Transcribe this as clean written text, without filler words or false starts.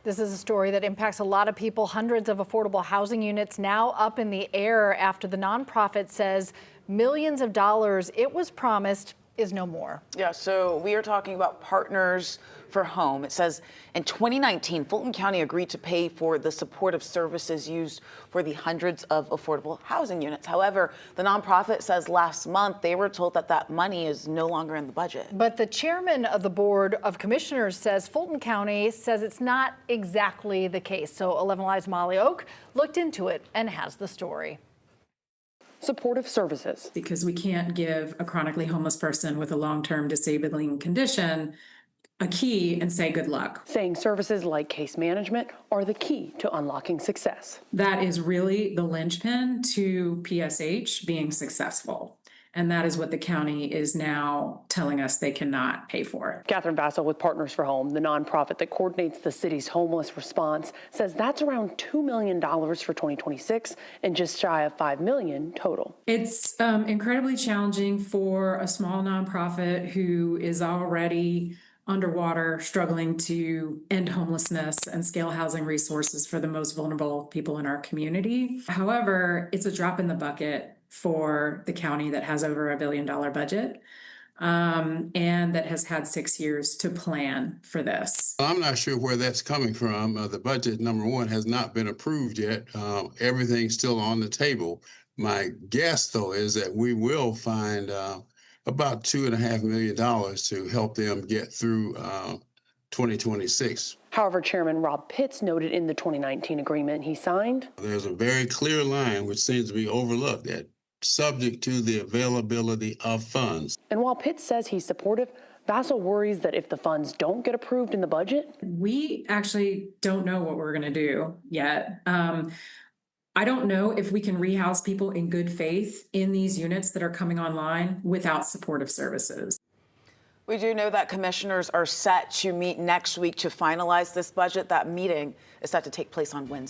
This is a story that impacts a lot of people. Hundreds of affordable housing units now up in the air after the nonprofit says millions of dollars it was promised is no more. Yeah, so we are talking about Partners for Home. It says in 2019, Fulton County agreed to pay for the supportive services used for the hundreds of affordable housing units. However, the nonprofit says last month they were told that that money is no longer in the budget. But the chairman of the Board of Commissioners says Fulton County says it's not exactly the case. So 11 Alive's Molly Oak looked into it and has the story. Supportive services. Because we can't give a chronically homeless person with a long-term disabling condition a key and say good luck. Saying services like case management are the key to unlocking success. That is really the linchpin to PSH being successful. And that is what the county is now telling us they cannot pay for. Catherine Vassell with Partners for Home, the nonprofit that coordinates the city's homeless response, says that's around $2 million for 2026 and just shy of $5 million total. It's incredibly challenging for a small nonprofit who is already underwater, struggling to end homelessness and scale housing resources for the most vulnerable people in our community. However, it's a drop in the bucket for the county that has over $1 billion budget and that has had 6 years to plan for this. I'm not sure where that's coming from. The budget, number one, has not been approved yet. Everything's still on the table. My guess, though, is that we will find about $2.5 million to help them get through 2026. However, Chairman Rob Pitts noted in the 2019 agreement he signed, there's a very clear line which seems to be overlooked, that subject to the availability of funds. And while Pitts says he's supportive, Vassell worries that if the funds don't get approved in the budget, we actually don't know what we're going to do yet. I don't know if we can rehouse people in good faith in these units that are coming online without supportive services. We do know that commissioners are set to meet next week to finalize this budget. That meeting is set to take place on Wednesday.